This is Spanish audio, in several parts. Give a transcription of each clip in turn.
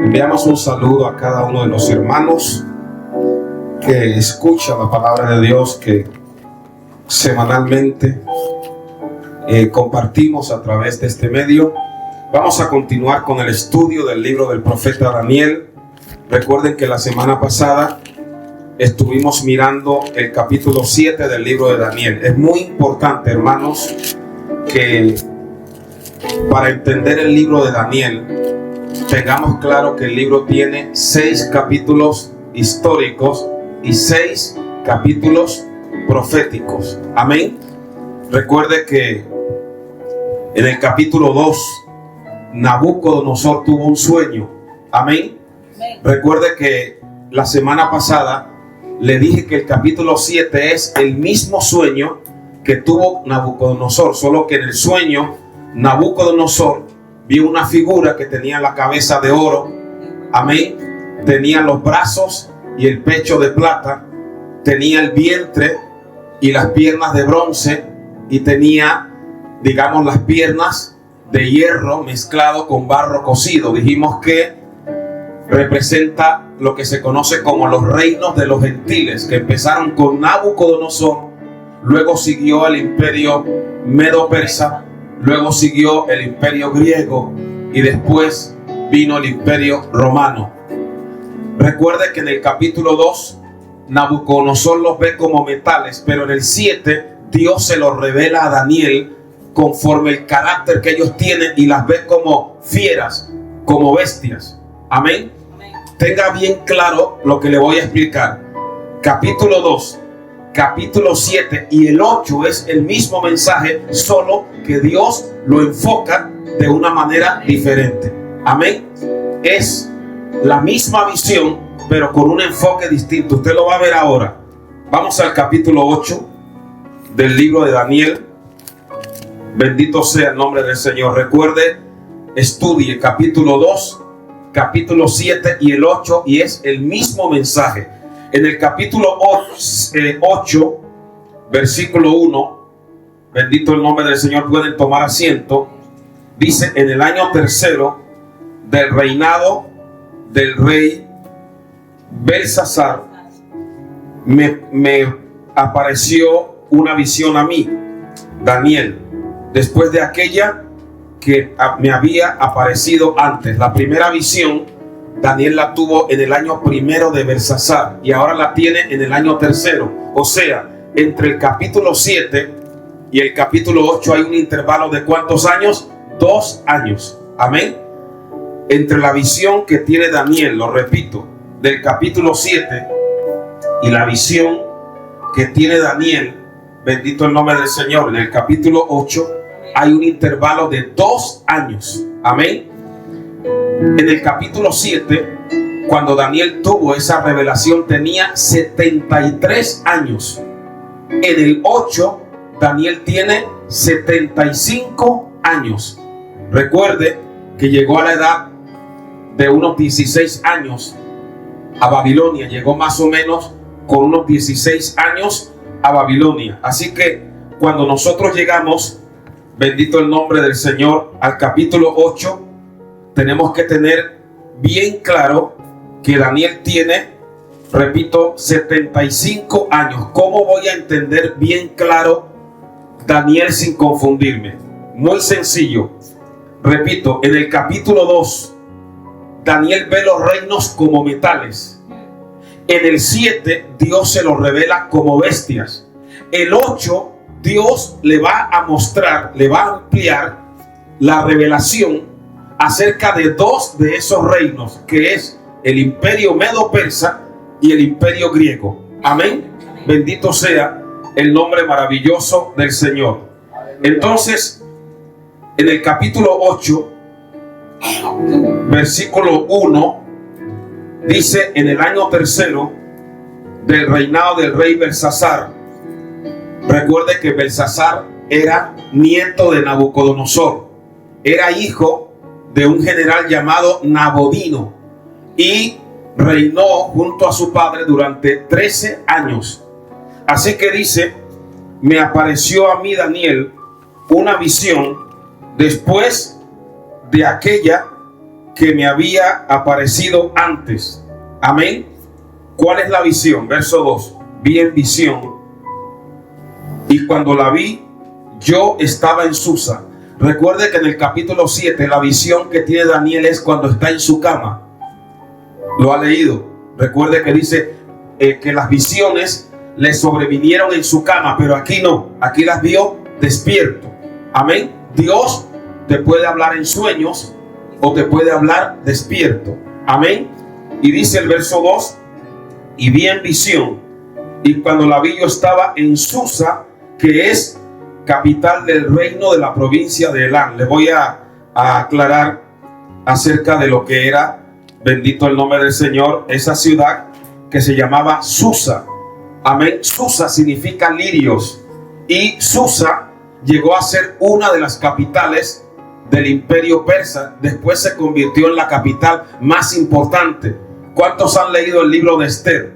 Enviamos un saludo a cada uno de los hermanos que escuchan la palabra de Dios que semanalmente compartimos a través de este medio. Vamos a continuar con el estudio del libro del profeta Daniel. Recuerden que la semana pasada estuvimos mirando el capítulo 7 del libro de Daniel. Es muy importante, hermanos, que para entender el libro de Daniel tengamos claro que el libro tiene 6 capítulos históricos y 6 capítulos proféticos. Amén. Recuerde que en el capítulo 2 Nabucodonosor tuvo un sueño. Amén. Recuerde que la semana pasada le dije que el capítulo 7 es el mismo sueño que tuvo Nabucodonosor, solo que en el sueño Nabucodonosor vio una figura que tenía la cabeza de oro. Amén. Tenía los brazos y el pecho de plata, tenía el vientre y las piernas de bronce, y tenía, digamos, las piernas de hierro mezclado con barro cocido. Dijimos que representa lo que se conoce como los reinos de los gentiles, que empezaron con Nabucodonosor, luego siguió el imperio medo-persa, luego siguió el imperio griego y después vino el imperio romano. Recuerde que en el capítulo 2 Nabucodonosor los ve como metales, pero en el 7 Dios se los revela a Daniel conforme el carácter que ellos tienen y las ve como fieras, como bestias. Amén. Tenga bien claro lo que le voy a explicar. Capítulo 2, capítulo 7 y el 8 es el mismo mensaje, solo que Dios lo enfoca de una manera diferente. Amén. Es la misma visión, pero con un enfoque distinto. Usted lo va a ver ahora. Vamos al capítulo 8 del libro de Daniel. Bendito sea el nombre del Señor. Recuerde, estudie capítulo 2, capítulo 7 y el 8, y es el mismo mensaje. En el capítulo 8, versículo 1, bendito el nombre del Señor, pueden tomar asiento. Dice: en el año tercero del reinado del rey Belsasar, me apareció una visión a mí, Daniel, después de aquella que me había aparecido antes. La primera visión Daniel la tuvo en el año primero de Belsasar y ahora la tiene en el año tercero. O sea, entre el capítulo 7 y el capítulo 8 hay un intervalo de ¿cuántos años? 2 años. Amén. Entre la visión que tiene Daniel, lo repito, del capítulo 7 y la visión que tiene Daniel, bendito el nombre del Señor, en el capítulo 8 hay un intervalo de 2 años. Amén. En el capítulo 7, cuando Daniel tuvo esa revelación, tenía 73 años. En el 8, Daniel tiene 75 años. Recuerde que llegó a la edad de unos 16 años a Babilonia. Llegó más o menos con unos 16 años a Babilonia. Así que cuando nosotros llegamos, bendito el nombre del Señor, al capítulo 8, tenemos que tener bien claro que Daniel tiene, repito, 75 años. ¿Cómo voy a entender bien claro Daniel sin confundirme? Muy sencillo. Repito, en el capítulo 2, Daniel ve los reinos como metales. En el 7, Dios se los revela como bestias. El 8, Dios le va a mostrar, le va a ampliar la revelación acerca de 2 de esos reinos, que es el imperio medo-persa y el imperio griego. Amén. Bendito sea el nombre maravilloso del Señor. Entonces, en el capítulo 8, versículo 1, dice: en el año tercero del reinado del rey Belsasar. Recuerde que Belsasar era nieto de Nabucodonosor, era hijo de un general llamado Nabodino y reinó junto a su padre durante 13 años. Así que dice: me apareció a mí, Daniel, una visión después de aquella que me había aparecido antes. Amén. ¿Cuál es la visión? Verso 2. Vi en visión, y cuando la vi, yo estaba en Susa. Recuerde que en el capítulo 7 la visión que tiene Daniel es cuando está en su cama. Lo ha leído. Recuerde que dice que las visiones le sobrevinieron en su cama, pero aquí no. Aquí las vio despierto. Amén. Dios te puede hablar en sueños o te puede hablar despierto. Amén. Y dice el verso 2: y vi en visión, y cuando la vi yo estaba en Susa, que es capital del reino de la provincia de Elán. Le voy a aclarar acerca de lo que era, bendito el nombre del Señor, esa ciudad que se llamaba Susa. Amén. Susa significa lirios, y Susa llegó a ser una de las capitales del imperio persa. Después se convirtió en la capital más importante. ¿Cuántos han leído el libro de Esther?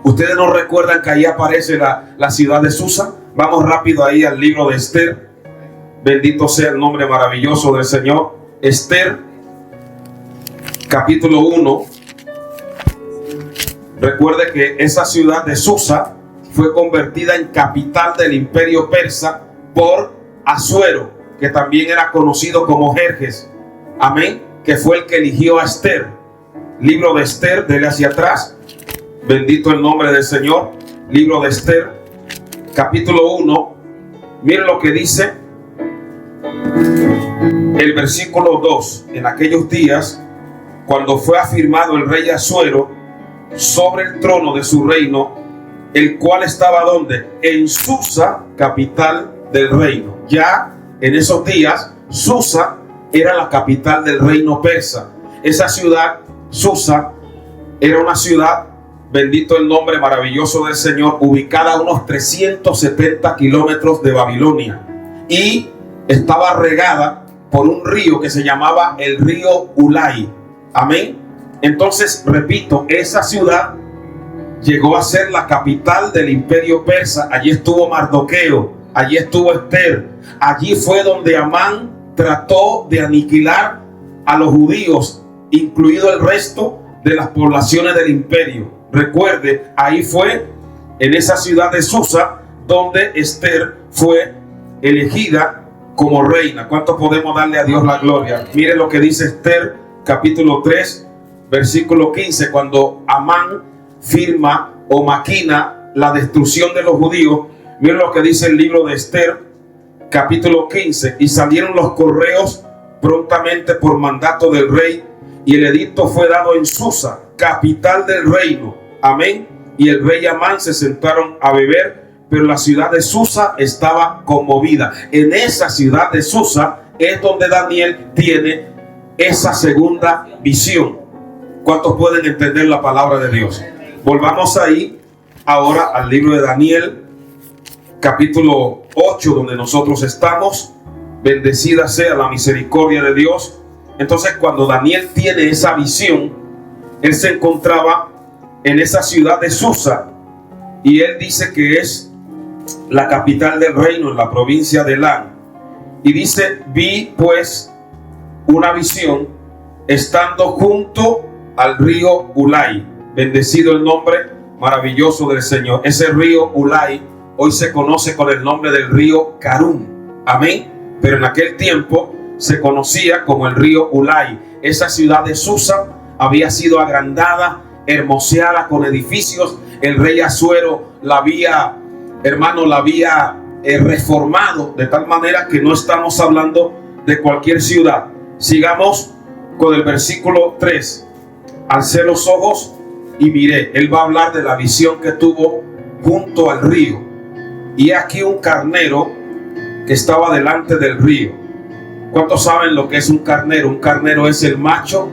¿Ustedes no recuerdan que ahí aparece la ciudad de Susa? Vamos rápido ahí al libro de Esther. Bendito sea el nombre maravilloso del Señor. Esther, capítulo 1. Recuerde que esa ciudad de Susa fue convertida en capital del imperio persa por Asuero, que también era conocido como Jerjes. Amén. Que fue el que eligió a Esther. Libro de Esther, dele hacia atrás. Bendito el nombre del Señor. Libro de Esther, capítulo 1. Miren lo que dice el versículo 2. En aquellos días, cuando fue afirmado el rey Asuero sobre el trono de su reino, el cual estaba ¿dónde? En Susa, capital del reino. Ya en esos días, Susa era la capital del reino persa. Esa ciudad, Susa, era una ciudad, bendito el nombre maravilloso del Señor, ubicada a unos 370 kilómetros de Babilonia, y estaba regada por un río que se llamaba el río Ulai. Amén. Entonces, repito, esa ciudad llegó a ser la capital del imperio persa. Allí estuvo Mardoqueo, allí estuvo Esther. Allí fue donde Amán trató de aniquilar a los judíos, incluido el resto de las poblaciones del imperio. Recuerde, ahí fue, en esa ciudad de Susa, donde Esther fue elegida como reina. ¿Cuánto podemos darle a Dios la gloria? Mire lo que dice Esther, capítulo 3, versículo 15. Cuando Amán firma o maquina la destrucción de los judíos, mire lo que dice el libro de Esther, capítulo 15. Y salieron los correos prontamente por mandato del rey, y el edicto fue dado en Susa, capital del reino. Amén. Y el rey y Amán se sentaron a beber, pero la ciudad de Susa estaba conmovida. En esa ciudad de Susa es donde Daniel tiene esa segunda visión. ¿Cuántos pueden entender la palabra de Dios? Volvamos ahí ahora al libro de Daniel, capítulo 8, donde nosotros estamos. Bendecida sea la misericordia de Dios. Entonces, cuando Daniel tiene esa visión, él se encontraba en esa ciudad de Susa, y él dice que es la capital del reino en la provincia de Elán. Y dice: vi pues una visión estando junto al río Ulai. Bendecido el nombre maravilloso del Señor. Ese río Ulai hoy se conoce con el nombre del río Karún. Amén. Pero en aquel tiempo se conocía como el río Ulai. Esa ciudad de Susa había sido agrandada, hermoseada con edificios. El rey Asuero la había, hermano, la había reformado de tal manera que no estamos hablando de cualquier ciudad. Sigamos con el versículo 3. Alcé los ojos y miré. Él va a hablar de la visión que tuvo junto al río. Y aquí un carnero que estaba delante del río. ¿Cuántos saben lo que es un carnero? Un carnero es el macho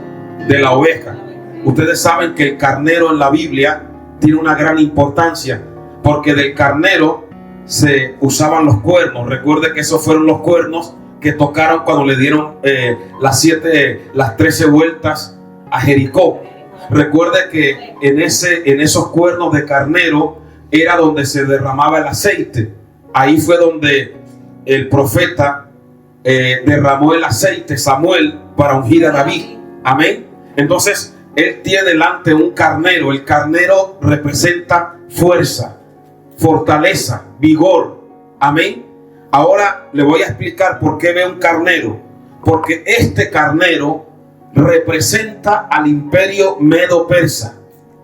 de la oveja. Ustedes saben que el carnero en la Biblia tiene una gran importancia, porque del carnero se usaban los cuernos. Recuerde que esos fueron los cuernos que tocaron cuando le dieron las 13 vueltas a Jericó. Recuerde que en esos cuernos de carnero era donde se derramaba el aceite. Ahí fue donde el profeta derramó el aceite, Samuel, para ungir a David. Amén. Entonces él tiene delante un carnero. El carnero representa fuerza, fortaleza, vigor. Amén. Ahora le voy a explicar por qué ve un carnero. Porque este carnero representa al imperio medo-persa.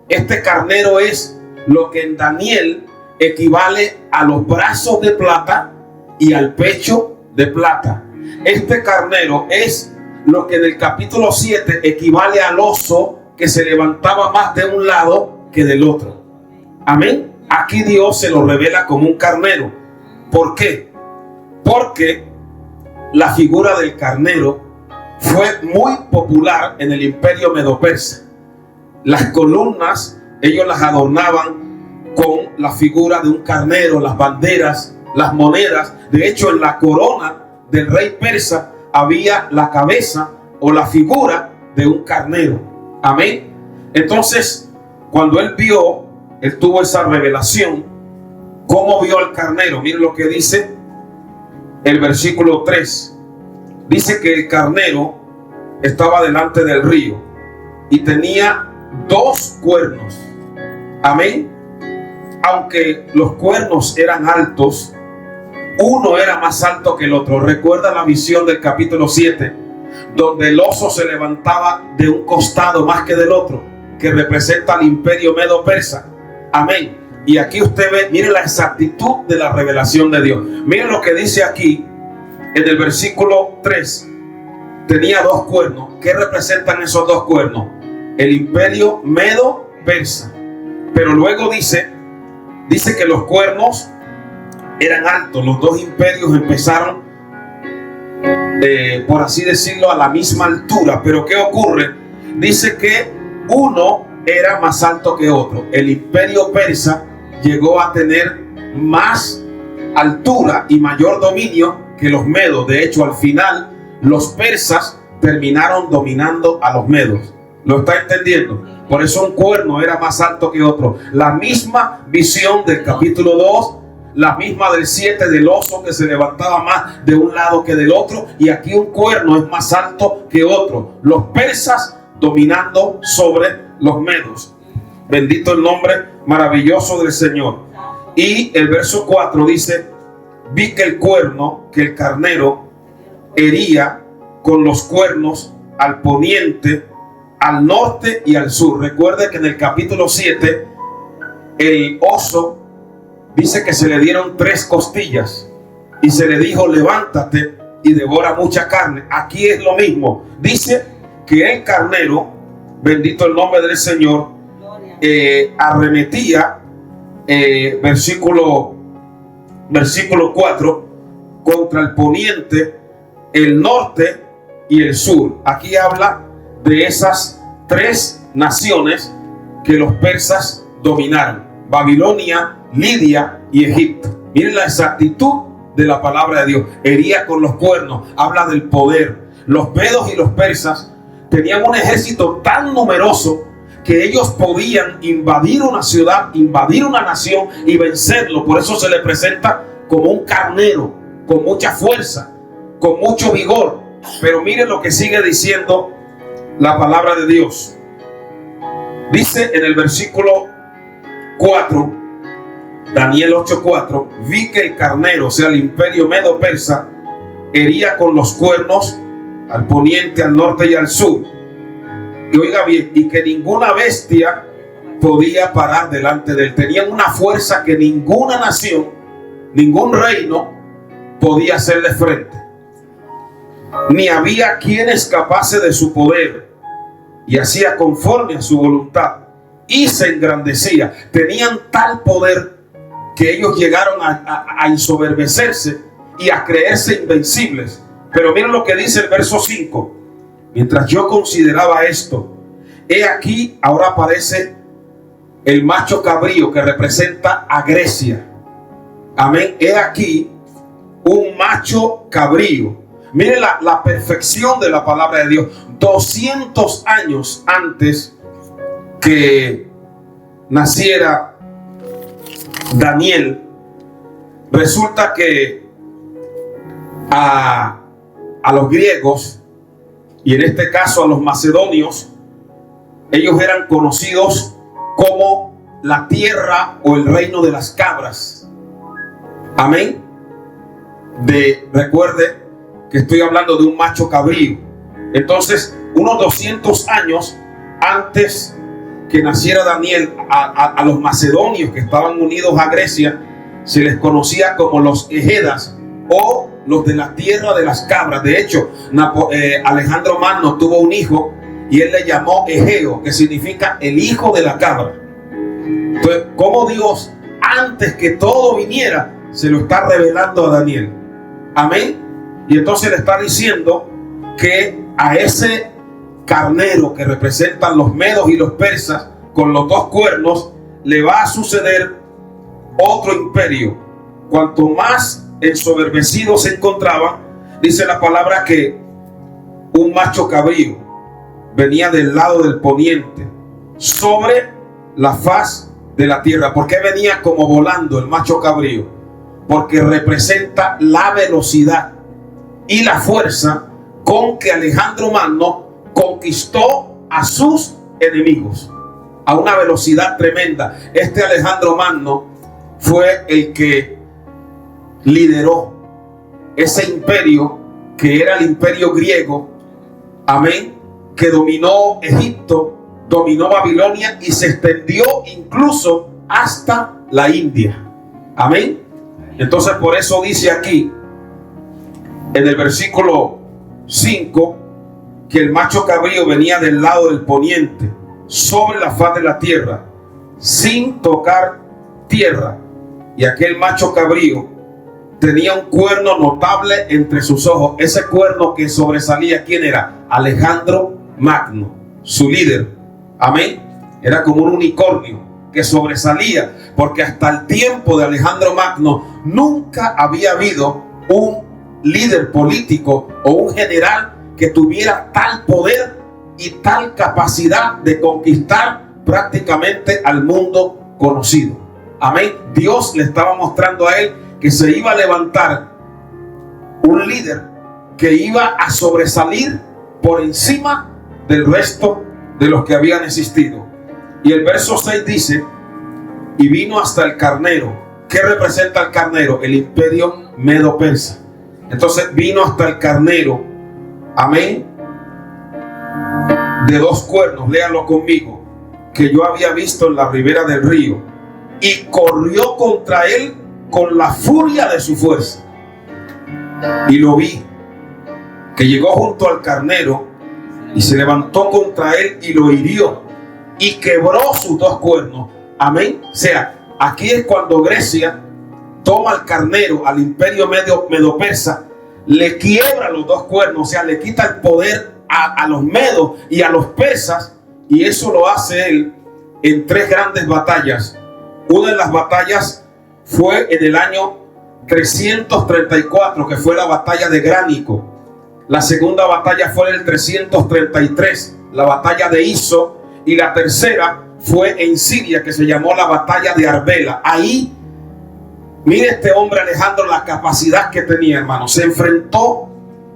Este carnero es lo que en Daniel equivale a los brazos de plata y al pecho de plata. Este carnero es lo que en el capítulo 7 equivale al oso que se levantaba más de un lado que del otro. Amén. Aquí Dios se lo revela como un carnero. ¿Por qué? Porque la figura del carnero fue muy popular en el imperio medo-persa. Las columnas, ellos las adornaban con la figura de un carnero, las banderas, las monedas. De hecho, en la corona del rey persa había la cabeza o la figura de un carnero. Amén. Entonces, cuando él tuvo esa revelación. ¿Cómo vio al carnero? Miren lo que dice el versículo 3. Dice que el carnero estaba delante del río y tenía 2 cuernos. Amén. Aunque los cuernos eran altos, uno era más alto que el otro. Recuerda la visión del capítulo 7, donde el oso se levantaba de un costado más que del otro, que representa al imperio medo-persa. Amén. Y aquí usted ve, mire la exactitud de la revelación de Dios. Mire lo que dice aquí en el versículo 3. Tenía 2 cuernos. ¿Qué representan esos 2 cuernos? El imperio medo-persa. Pero luego dice que los cuernos eran altos. Los 2 imperios empezaron, por así decirlo, a la misma altura. Pero ¿qué ocurre? Dice que uno era más alto que otro. El imperio persa llegó a tener más altura y mayor dominio que los medos. De hecho, al final, los persas terminaron dominando a los medos. ¿Lo está entendiendo? Por eso un cuerno era más alto que otro. La misma visión del capítulo 2, la misma del 7 del oso que se levantaba más de un lado que del otro. Y aquí un cuerno es más alto que otro. Los persas dominando sobre los medos. Bendito el nombre maravilloso del Señor. Y el verso 4 dice: vi que el carnero hería con los cuernos al poniente, al norte y al sur. Recuerde que en el capítulo 7 el oso dice que se le dieron 3 costillas y se le dijo: levántate y devora mucha carne. Aquí es lo mismo. Dice que el carnero, bendito el nombre del Señor, arremetía, versículo 4, contra el poniente, el norte y el sur. Aquí habla de esas 3 naciones que los persas dominaron: Babilonia, Lidia y Egipto. Miren la exactitud de la palabra de Dios. Hería con los cuernos, habla del poder. Los medos y los persas tenían un ejército tan numeroso que ellos podían invadir una ciudad, invadir una nación y vencerlo. Por eso se le presenta como un carnero, con mucha fuerza, con mucho vigor. Pero miren lo que sigue diciendo la palabra de Dios. Dice en el versículo 4, Daniel 8:4: vi que el carnero, o sea el imperio medo-persa, hería con los cuernos al poniente, al norte y al sur. Y oiga bien, y que ninguna bestia podía parar delante de él. Tenían una fuerza que ninguna nación, ningún reino podía hacerle frente. Ni había quien escapase de su poder, y hacía conforme a su voluntad, y se engrandecía. Tenían tal poder que ellos llegaron a ensoberbecerse y a creerse invencibles. Pero miren lo que dice el verso 5. Mientras yo consideraba esto, he aquí, ahora aparece el macho cabrío que representa a Grecia. Amén. He aquí un macho cabrío. Miren la perfección de la palabra de Dios. 200 años antes que naciera Daniel, resulta que a los griegos y en este caso a los macedonios, ellos eran conocidos como la tierra o el reino de las cabras. Amén. Recuerde que estoy hablando de un macho cabrío. Entonces, unos 200 años antes que naciera Daniel, a los macedonios que estaban unidos a Grecia se les conocía como los egedas o los de la tierra de las cabras. De hecho, Alejandro Magno tuvo un hijo y él le llamó Egeo, que significa el hijo de la cabra. Entonces, como Dios, antes que todo viniera, se lo está revelando a Daniel. Amén. Y entonces le está diciendo que a ese carnero que representan los medos y los persas con los dos cuernos, le va a suceder otro imperio. Cuanto más ensoberbecido se encontraba, dice la palabra que un macho cabrío venía del lado del poniente sobre la faz de la tierra. ¿Por qué venía como volando el macho cabrío? Porque representa la velocidad y la fuerza con que Alejandro Magno conquistó a sus enemigos a una velocidad tremenda. Este Alejandro Magno fue el que lideró ese imperio que era el imperio griego, amén, que dominó Egipto, dominó Babilonia y se extendió incluso hasta la India. Amén. Entonces, por eso dice aquí en el versículo 5 que el macho cabrío venía del lado del poniente sobre la faz de la tierra sin tocar tierra, y aquel macho cabrío tenía un cuerno notable entre sus ojos. Ese cuerno que sobresalía, ¿quién era? Alejandro Magno, su líder. Amén. Era como un unicornio que sobresalía, porque hasta el tiempo de Alejandro Magno nunca había habido un líder político o un general que tuviera tal poder y tal capacidad de conquistar prácticamente al mundo conocido. Amén. Dios le estaba mostrando a él que se iba a levantar un líder que iba a sobresalir por encima del resto de los que habían existido. Y el verso 6 dice: y vino hasta el carnero. ¿Qué representa el carnero? El imperio medo-persa. Entonces vino hasta el carnero, amén, de dos cuernos, léalo conmigo, que yo había visto en la ribera del río, y corrió contra él con la furia de su fuerza. Y lo vi, que llegó junto al carnero y se levantó contra él y lo hirió y quebró sus dos cuernos. Amén. O sea, aquí es cuando Grecia toma al carnero, al imperio medo-persa, le quiebra los dos cuernos, o sea, le quita el poder a los medos y a los persas, y eso lo hace él en tres grandes batallas. Una de las batallas fue en el año 334, que fue la batalla de Gránico. La segunda batalla fue en el 333, la batalla de Iso, y la tercera fue en Siria, que se llamó la batalla de Arbela. Ahí, mire este hombre Alejandro la capacidad que tenía, hermano. Se enfrentó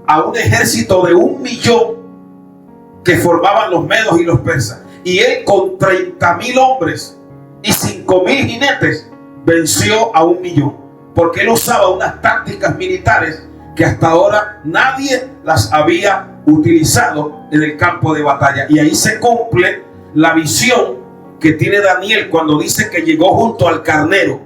a un ejército de 1.000.000 que formaban los medos y los persas, y él con 30.000 hombres y 5.000 jinetes venció a 1.000.000, porque él usaba unas tácticas militares que hasta ahora nadie las había utilizado en el campo de batalla. Y ahí se cumple la visión que tiene Daniel cuando dice que llegó junto al carnero,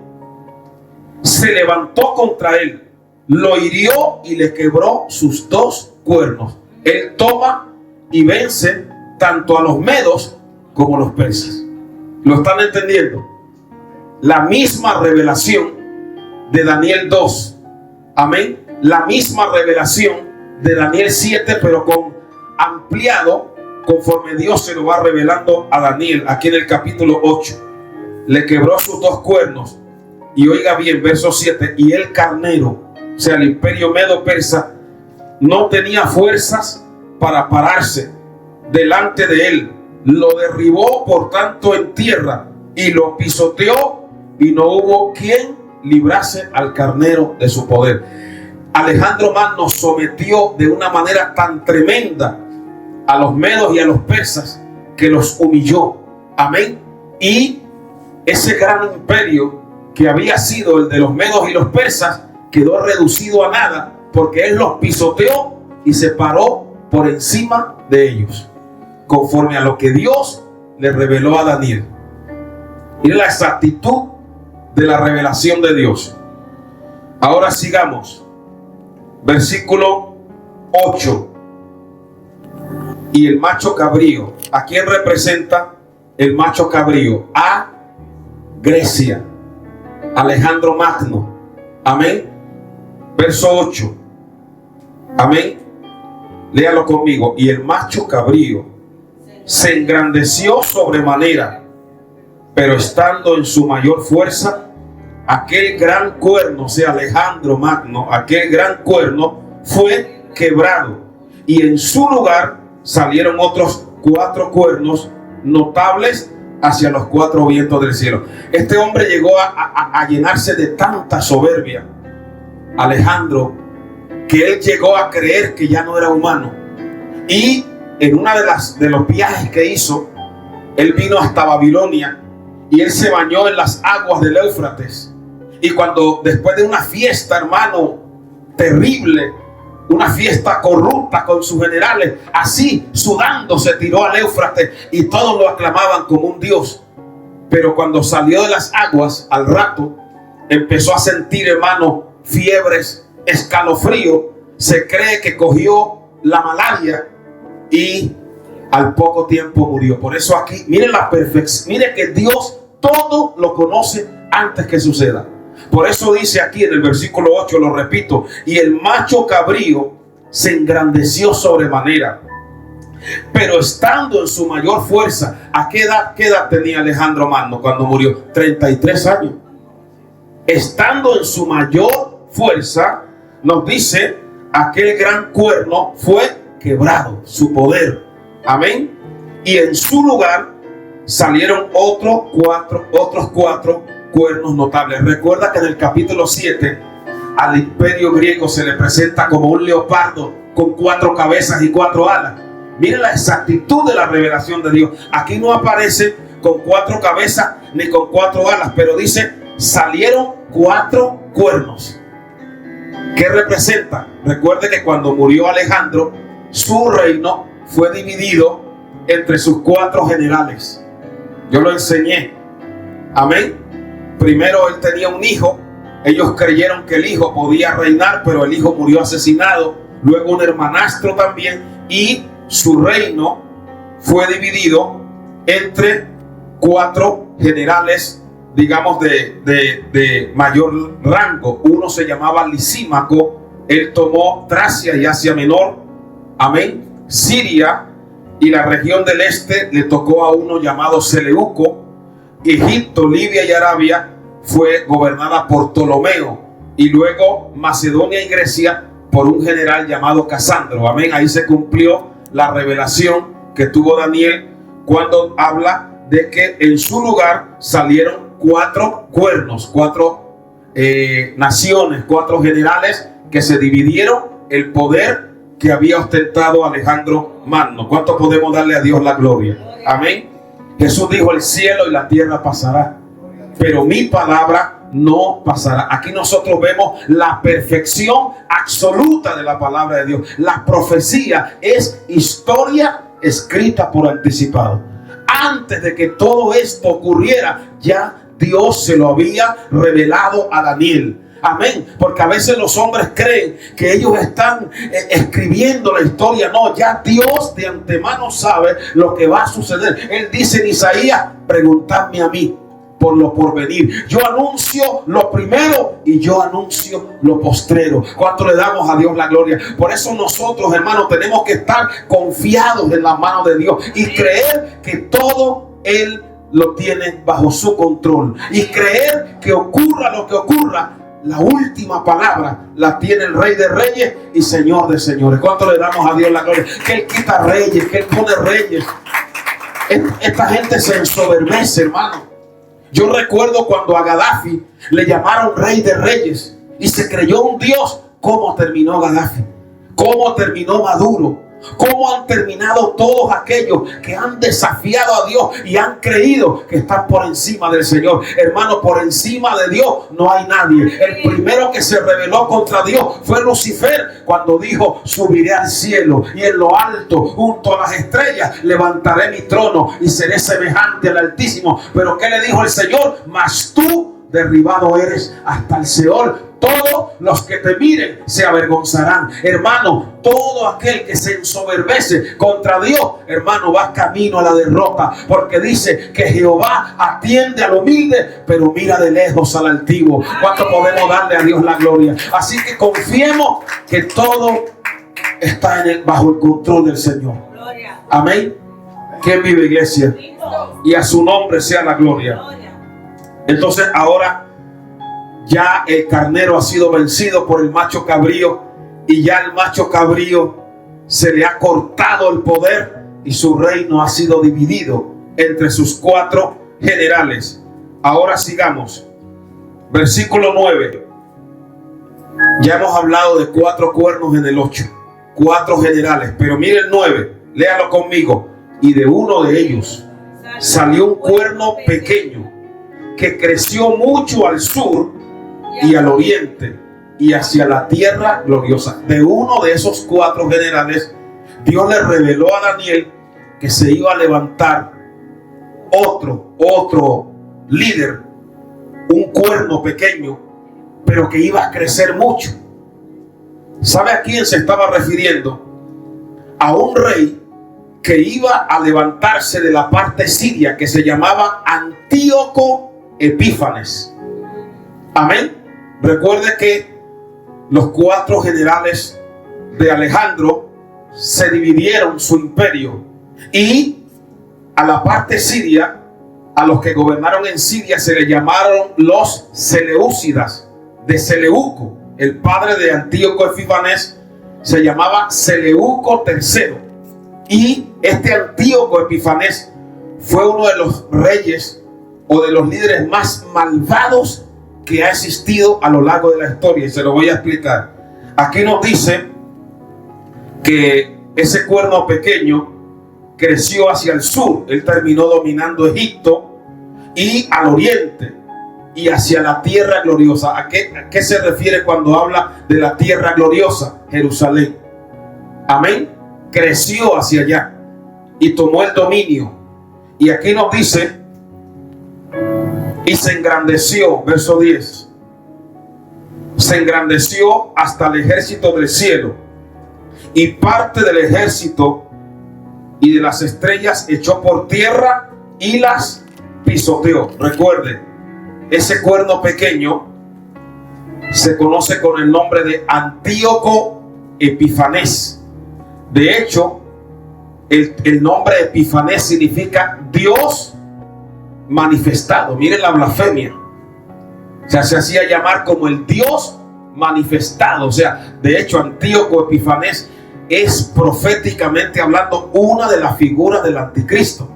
se levantó contra él, lo hirió y le quebró sus dos cuernos. Él toma y vence tanto a los medos como a los persas. ¿Lo están entendiendo? La misma revelación de Daniel 2. Amén. La misma revelación de Daniel 7, pero con ampliado conforme Dios se lo va revelando a Daniel aquí en el capítulo 8. Le quebró sus dos cuernos. Y oiga bien, verso 7, y el carnero, o sea, el imperio medo-persa, no tenía fuerzas para pararse delante de él. Lo derribó por tanto en tierra y lo pisoteó, y no hubo quien librase al carnero de su poder. Alejandro Magno sometió de una manera tan tremenda a los medos y a los persas, que los humilló. Amén. Y ese gran imperio que había sido el de los medos y los persas quedó reducido a nada, porque él los pisoteó y se paró por encima de ellos, conforme a lo que Dios le reveló a Daniel. Mire la exactitud de la revelación de Dios. Ahora sigamos. Versículo 8. Y el macho cabrío. ¿A quién representa el macho cabrío? A Grecia, Alejandro Magno. Amén. Verso 8. Amén. Léalo conmigo. Y el macho cabrío se engrandeció sobremanera, pero estando en su mayor fuerza, aquel gran cuerno, o sea, Alejandro Magno, aquel gran cuerno fue quebrado, y en su lugar salieron otros 4 cuernos notables hacia los 4 vientos del cielo. Este hombre llegó a llenarse de tanta soberbia, Alejandro, que él llegó a creer que ya no era humano. Y en una de los viajes que hizo, él vino hasta Babilonia y él se bañó en las aguas del Éufrates. Y cuando después de una fiesta, hermano, terrible, una fiesta corrupta con sus generales, así sudando se tiró al Éufrates y todos lo aclamaban como un dios. Pero cuando salió de las aguas, al rato empezó a sentir, hermano, fiebres, escalofrío. Se cree que cogió la malaria y al poco tiempo murió. Por eso aquí, miren la perfección, miren que Dios todo lo conoce antes que suceda. Por eso dice aquí en el versículo 8, lo repito, y el macho cabrío se engrandeció sobremanera, pero estando en su mayor fuerza. ¿A qué edad tenía Alejandro Magno cuando murió? 33 años. Estando en su mayor fuerza, nos dice, aquel gran cuerno fue quebrado, su poder. Amén. Y en su lugar salieron otros cuatro cuernos notables. Recuerda que en el capítulo 7 al imperio griego se le presenta como un leopardo con 4 cabezas y 4 alas. Miren la exactitud de la revelación de Dios. Aquí no aparece con 4 cabezas ni con 4 alas, pero dice salieron 4 cuernos. ¿Qué representa? Recuerde que cuando murió Alejandro, su reino fue dividido entre sus 4 generales. Yo lo enseñé. Amén. Primero él tenía un hijo. Ellos creyeron que el hijo podía reinar, pero el hijo murió asesinado. Luego un hermanastro también. Y su reino fue dividido entre 4 generales, digamos, de mayor rango. Uno se llamaba Lisímaco. Él tomó Tracia y Asia Menor. Amén. Siria y la región del este le tocó a uno llamado Seleuco. Egipto, Libia y Arabia fue gobernada por Ptolomeo, y luego Macedonia y Grecia por un general llamado Casandro. Amén. Ahí se cumplió la revelación que tuvo Daniel cuando habla de que en su lugar salieron 4 cuernos, 4 naciones, 4 generales que se dividieron el poder que había ostentado Alejandro Magno. ¿Cuánto podemos darle a Dios la gloria? Amén. Jesús dijo, el cielo y la tierra pasará, pero mi palabra no pasará. Aquí nosotros vemos la perfección absoluta de la palabra de Dios. La profecía es historia escrita por anticipado. Antes de que todo esto ocurriera, ya Dios se lo había revelado a Daniel. Amén. Porque a veces los hombres creen que ellos están escribiendo la historia. No, ya Dios de antemano sabe lo que va a suceder. Él dice en Isaías, preguntadme a mí por lo porvenir. Yo anuncio lo primero y yo anuncio lo postrero. ¿Cuánto le damos a Dios la gloria? Por eso nosotros, hermanos, tenemos que estar confiados en la mano de Dios y creer que todo Él lo tiene bajo su control. Y creer que ocurra lo que ocurra, la última palabra la tiene el Rey de Reyes y Señor de Señores. ¿Cuánto le damos a Dios la gloria? Que Él quita reyes, que Él pone reyes. Esta gente se ensoberbece, hermano. Yo recuerdo cuando a Gaddafi le llamaron Rey de Reyes y se creyó un Dios. ¿Cómo terminó Gaddafi? ¿Cómo terminó Maduro? ¿Cómo han terminado todos aquellos que han desafiado a Dios y han creído que están por encima del Señor? Hermano, por encima de Dios no hay nadie. El primero que se rebeló contra Dios fue Lucifer, cuando dijo: subiré al cielo y en lo alto, junto a las estrellas, levantaré mi trono y seré semejante al Altísimo. Pero ¿qué le dijo el Señor? Mas tú derribado eres hasta el Seol. Todos los que te miren se avergonzarán. Hermano, todo aquel que se ensoberbece contra Dios, hermano, va camino a la derrota. Porque dice que Jehová atiende al humilde, pero mira de lejos al altivo. ¿Cuánto podemos darle a Dios la gloria? Así que confiemos que todo está bajo el control del Señor. Amén. ¿Quién vive, iglesia? Y a su nombre sea la gloria. Entonces ahora ya el carnero ha sido vencido por el macho cabrío, y ya el macho cabrío se le ha cortado el poder y su reino ha sido dividido entre sus 4 generales. Ahora sigamos. Versículo 9. Ya hemos hablado de 4 cuernos en el 8. 4 generales. Pero mire el 9. Léalo conmigo. Y de uno de ellos salió un cuerno pequeño que creció mucho al sur y al oriente y hacia la tierra gloriosa. De uno de esos 4 generales, Dios le reveló a Daniel que se iba a levantar otro líder, un cuerno pequeño, pero que iba a crecer mucho. ¿Sabe a quién se estaba refiriendo? A un rey que iba a levantarse de la parte siria, que se llamaba Antíoco Epífanes. Amén. Recuerde que los 4 generales de Alejandro se dividieron su imperio, y a la parte siria, a los que gobernaron en Siria, se le llamaron los Seleucidas, de Seleuco. El padre de Antíoco Epífanes se llamaba Seleuco III, y este Antíoco Epífanes fue uno de los reyes o de los líderes más malvados que ha existido a lo largo de la historia, y se lo voy a explicar. Aquí nos dice que ese cuerno pequeño creció hacia el sur. Él terminó dominando Egipto, y al oriente y hacia la tierra gloriosa. ¿A qué se refiere cuando habla de la tierra gloriosa? Jerusalén. Amén. Creció hacia allá y tomó el dominio. Y aquí nos dice: y se engrandeció, verso 10. Se engrandeció hasta el ejército del cielo, y parte del ejército y de las estrellas echó por tierra y las pisoteó. Recuerde, ese cuerno pequeño se conoce con el nombre de Antíoco Epífanes. De hecho, el nombre Epífanes significa Dios manifestado. Miren la blasfemia. O sea, se hacía llamar como el Dios manifestado. O sea, de hecho, Antíoco Epífanes es, proféticamente hablando, una de las figuras del anticristo.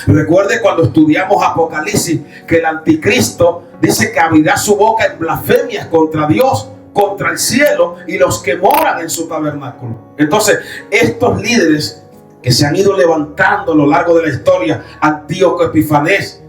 Recuerde cuando estudiamos Apocalipsis que el anticristo dice que abrirá su boca en blasfemias contra Dios, contra el cielo y los que moran en su tabernáculo. Entonces, estos líderes que se han ido levantando a lo largo de la historia, Antíoco Epífanes,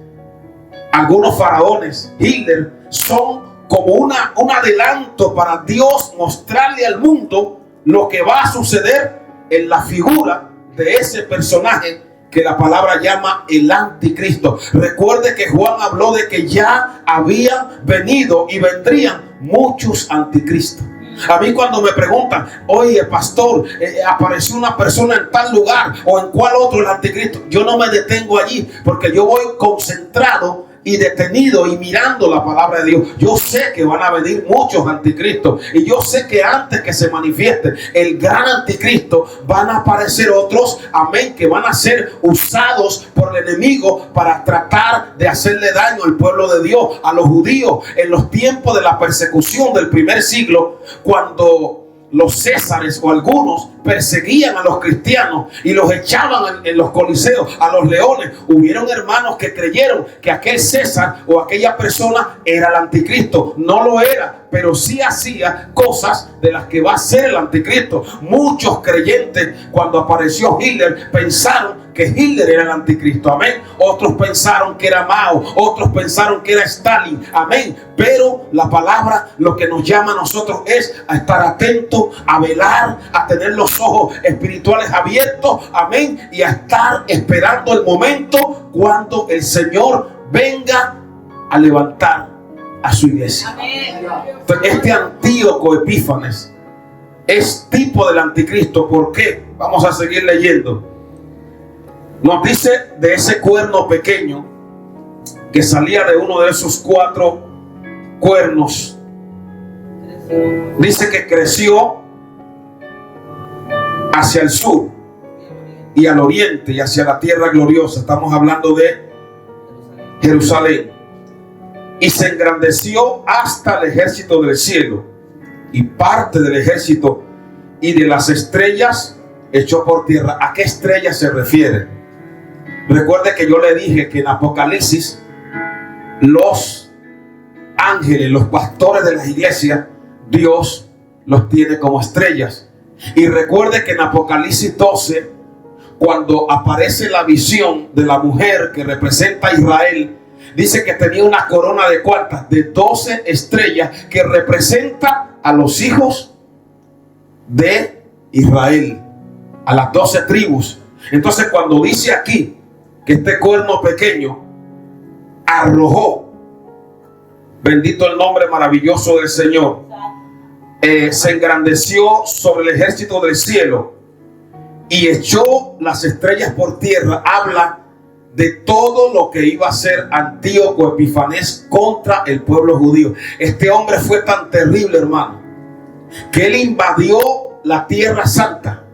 algunos faraones, Hitler, son como un adelanto para Dios mostrarle al mundo lo que va a suceder en la figura de ese personaje que la palabra llama el anticristo. Recuerde que Juan habló de que ya habían venido y vendrían muchos anticristos. A mí cuando me preguntan: oye pastor, apareció una persona en tal lugar o en cuál otro el anticristo, yo no me detengo allí, porque yo voy concentrado y detenido y mirando la palabra de Dios. Yo sé que van a venir muchos anticristos, y yo sé que antes que se manifieste el gran anticristo van a aparecer otros, amén, que van a ser usados por el enemigo para tratar de hacerle daño al pueblo de Dios, a los judíos. En los tiempos de la persecución del primer siglo, cuando los césares o algunos perseguían a los cristianos y los echaban en los coliseos, a los leones, hubieron hermanos que creyeron que aquel César o aquella persona era el anticristo. No lo era, pero sí hacía cosas de las que va a ser el anticristo. Muchos creyentes, cuando apareció Hitler, pensaron que Hitler era el anticristo, amén. Otros pensaron que era Mao, otros pensaron que era Stalin, amén. Pero la palabra lo que nos llama a nosotros es a estar atentos, a velar, a tener los ojos espirituales abiertos, amén, y a estar esperando el momento cuando el Señor venga a levantar a su iglesia. Amén. Este Antíoco Epífanes es tipo del anticristo. ¿Por qué? Vamos a seguir leyendo. Nos dice de ese cuerno pequeño que salía de uno de esos 4 cuernos. Dice que creció hacia el sur y al oriente y hacia la tierra gloriosa. Estamos hablando de Jerusalén. Y se engrandeció hasta el ejército del cielo, y parte del ejército y de las estrellas echó por tierra. ¿A qué estrellas se refiere? Recuerde que yo le dije que en Apocalipsis los ángeles, los pastores de las iglesias, Dios los tiene como estrellas. Y recuerde que en Apocalipsis 12, cuando aparece la visión de la mujer que representa a Israel, dice que tenía una corona de ¿cuántas? De 12 estrellas, que representa a los hijos de Israel, a las 12 tribus. Entonces, cuando dice aquí que este cuerno pequeño arrojó, bendito el nombre maravilloso del Señor, se engrandeció sobre el ejército del cielo y echó las estrellas por tierra, habla de todo lo que iba a hacer Antíoco Epífanes contra el pueblo judío. Este hombre fue tan terrible, hermano, que él invadió la tierra santa,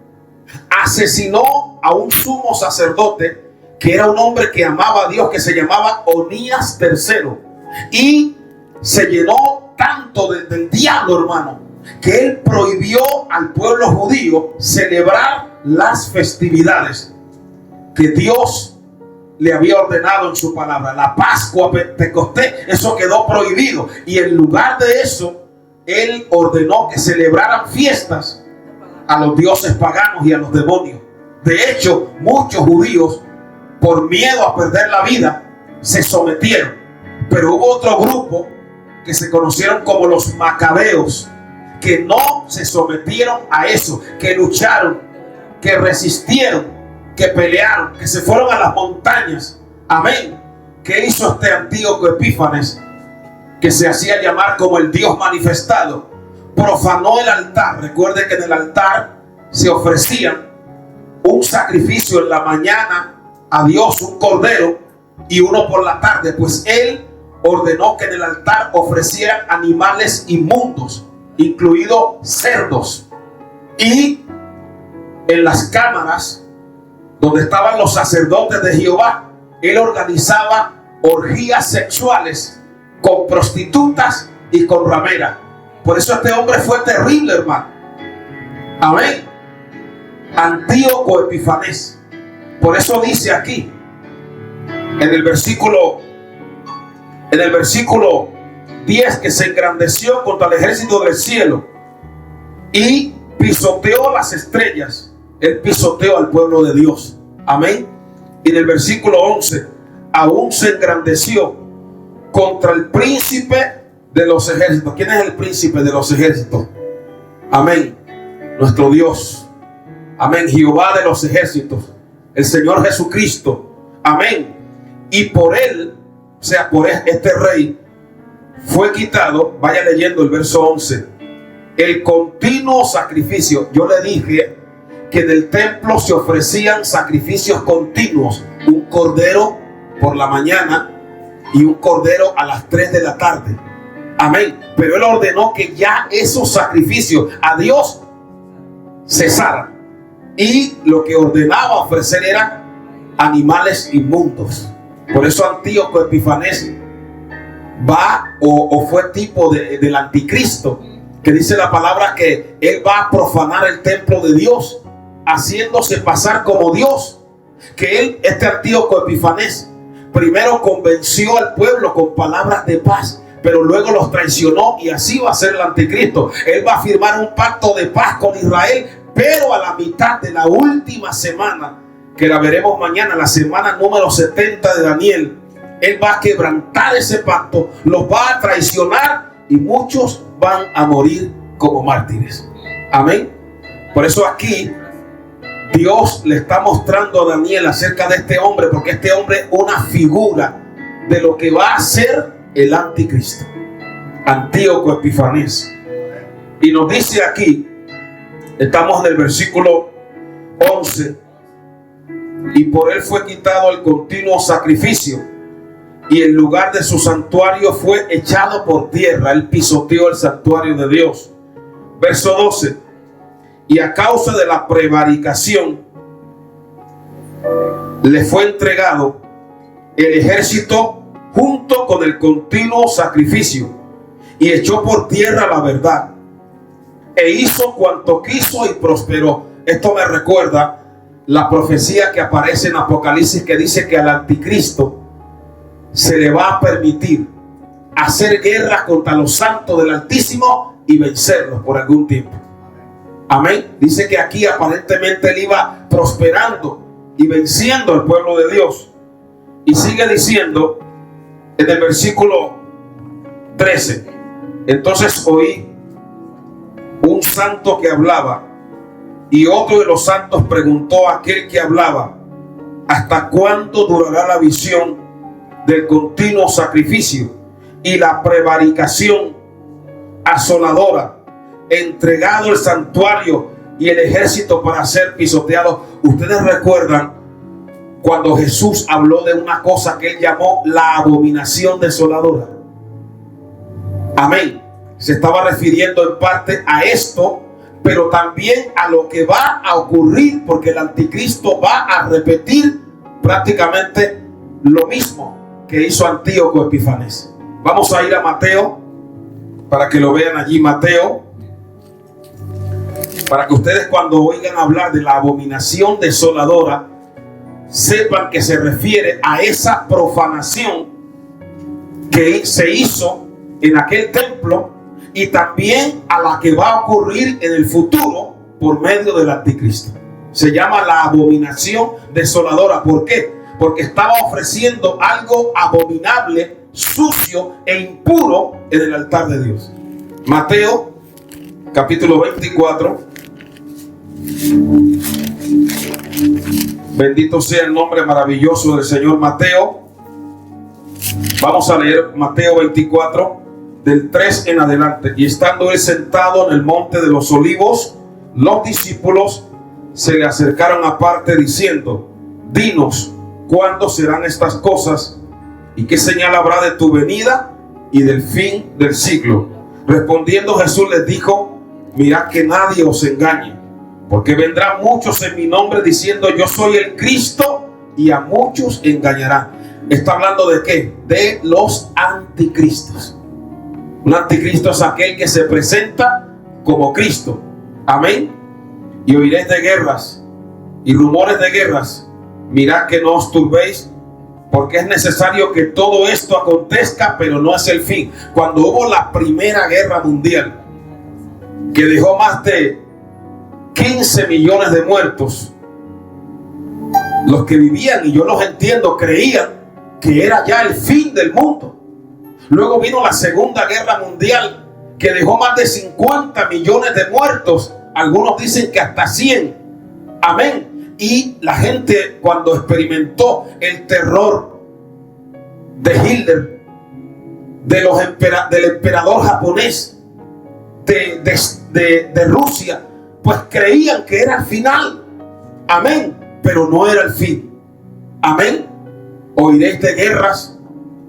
asesinó a un sumo sacerdote que era un hombre que amaba a Dios, que se llamaba Onías III, y se llenó tanto del diablo, hermano, que él prohibió al pueblo judío celebrar las festividades que Dios le había ordenado en su palabra. La Pascua, Pentecostés, eso quedó prohibido, y en lugar de eso él ordenó que celebraran fiestas a los dioses paganos y a los demonios. De hecho, muchos judíos, por miedo a perder la vida, se sometieron. Pero hubo otro grupo que se conocieron como los macabeos, que no se sometieron a eso, que lucharon, que resistieron, que pelearon, que se fueron a las montañas. Amén. ¿Qué hizo este Antíoco Epífanes, que se hacía llamar como el Dios manifestado? Profanó el altar. Recuerde que en el altar se ofrecían un sacrificio en la mañana a Dios, un cordero, y uno por la tarde. Pues él ordenó que en el altar ofrecieran animales inmundos, incluidos cerdos. Y en las cámaras donde estaban los sacerdotes de Jehová, él organizaba orgías sexuales con prostitutas y con rameras. Por eso este hombre fue terrible, hermano. Amén. Antíoco Epífanes. Por eso dice aquí en el versículo 10 que se engrandeció contra el ejército del cielo y pisoteó las estrellas. Él pisoteó al pueblo de Dios. Amén. Y en el versículo 11 aún se engrandeció contra el príncipe de los ejércitos. ¿Quién es el príncipe de los ejércitos? Amén. Nuestro Dios. Amén. Jehová de los ejércitos, el Señor Jesucristo. Amén. Y por él, o sea, por este rey, fue quitado, vaya leyendo el verso 11, el continuo sacrificio. Yo le dije que en el templo se ofrecían sacrificios continuos, un cordero por la mañana y un cordero a las 3 de la tarde. Amén. Pero él ordenó que ya esos sacrificios a Dios cesaran, y lo que ordenaba ofrecer eran animales inmundos. Por eso Antíoco Epífanes va o fue tipo del anticristo, que dice la palabra que él va a profanar el templo de Dios, haciéndose pasar como Dios. Que él, este Antíoco Epifanés, primero convenció al pueblo con palabras de paz, pero luego los traicionó, y así va a ser el anticristo. Él va a firmar un pacto de paz con Israel, pero a la mitad de la última semana, que la veremos mañana, la semana número 70 de Daniel, él va a quebrantar ese pacto, los va a traicionar y muchos van a morir como mártires. Amén. Por eso aquí Dios le está mostrando a Daniel acerca de este hombre, porque este hombre es una figura de lo que va a ser el anticristo, Antíoco Epifanés. Y nos dice aquí, estamos en el versículo 11: y por él fue quitado el continuo sacrificio, y el lugar de su santuario fue echado por tierra. Él pisoteó el santuario de Dios. Verso 12: y a causa de la prevaricación le fue entregado el ejército junto con el continuo sacrificio, y echó por tierra la verdad, e hizo cuanto quiso y prosperó. Esto me recuerda la profecía que aparece en Apocalipsis, que dice que al anticristo se le va a permitir hacer guerra contra los santos del Altísimo y vencerlos por algún tiempo. Amén. Dice que aquí aparentemente él iba prosperando y venciendo al pueblo de Dios. Y sigue diciendo en el versículo 13: entonces oí un santo que hablaba, y otro de los santos preguntó a aquel que hablaba: ¿hasta cuándo durará la visión del continuo sacrificio y la prevaricación asoladora, entregado el santuario y el ejército para ser pisoteado? Ustedes recuerdan cuando Jesús habló de una cosa que él llamó la abominación desoladora. Amén. Se estaba refiriendo en parte a esto, pero también a lo que va a ocurrir, porque el anticristo va a repetir prácticamente lo mismo que hizo Antíoco Epifanés. Vamos a ir a Mateo para que lo vean allí. Mateo, para que ustedes cuando oigan hablar de la abominación desoladora sepan que se refiere a esa profanación que se hizo en aquel templo, y también a la que va a ocurrir en el futuro por medio del anticristo. Se llama la abominación desoladora. ¿Por qué? Porque estaba ofreciendo algo abominable, sucio e impuro en el altar de Dios. Mateo capítulo 24. Bendito sea el nombre maravilloso del Señor. Mateo, vamos a leer Mateo 24 del 3 en adelante. Y estando él sentado en el monte de los olivos, los discípulos se le acercaron aparte diciendo: dinos, ¿cuándo serán estas cosas? ¿Y qué señal habrá de tu venida y del fin del siglo? Respondiendo Jesús les dijo: mirad que nadie os engañe, porque vendrán muchos en mi nombre diciendo: yo soy el Cristo, y a muchos engañarán. ¿Está hablando de qué? De los anticristos. Un anticristo es aquel que se presenta como Cristo. Amén. Y oiréis de guerras y rumores de guerras. Mirad que no os turbéis, porque es necesario que todo esto acontezca, pero no es el fin. Cuando hubo la primera guerra mundial, que dejó más de 15 millones de muertos, los que vivían, y yo los entiendo, creían que era ya el fin del mundo. Luego vino la Segunda Guerra Mundial, que dejó más de 50 millones de muertos. Algunos dicen que hasta 100. Amén. Y la gente, cuando experimentó el terror de Hitler, del emperador japonés, de Rusia, pues creían que era el final. Amén. Pero no era el fin. Amén. Oiréis de guerras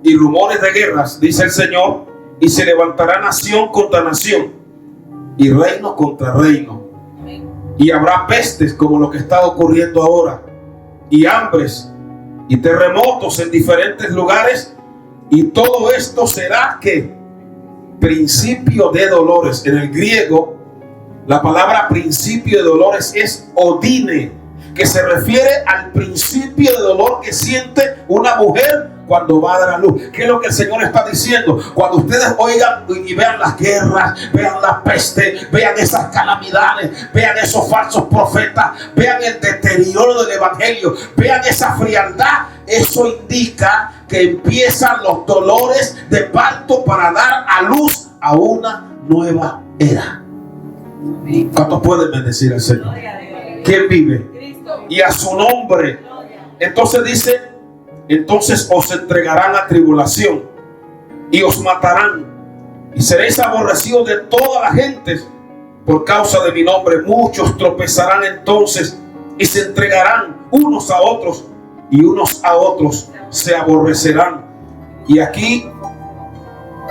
y rumores de guerras, dice el Señor, y se levantará nación contra nación y reino contra reino. Y habrá pestes como lo que está ocurriendo ahora, y hambres y terremotos en diferentes lugares, y todo esto será que principio de dolores. En el griego, la palabra principio de dolores es odine, que se refiere al principio de dolor que siente una mujer cuando va a dar a luz. ¿Qué es lo que el Señor está diciendo? Cuando ustedes oigan y vean las guerras, vean la peste, vean esas calamidades, vean esos falsos profetas, vean el deterioro del evangelio, vean esa frialdad, eso indica que empiezan los dolores de parto para dar a luz a una nueva era. ¿Cuántos pueden bendecir al Señor? ¿Quién vive? Y a su nombre. Entonces dice: entonces os entregarán a tribulación y os matarán, y seréis aborrecidos de todas las gentes por causa de mi nombre. Muchos tropezarán entonces y se entregarán unos a otros, y unos a otros se aborrecerán. Y aquí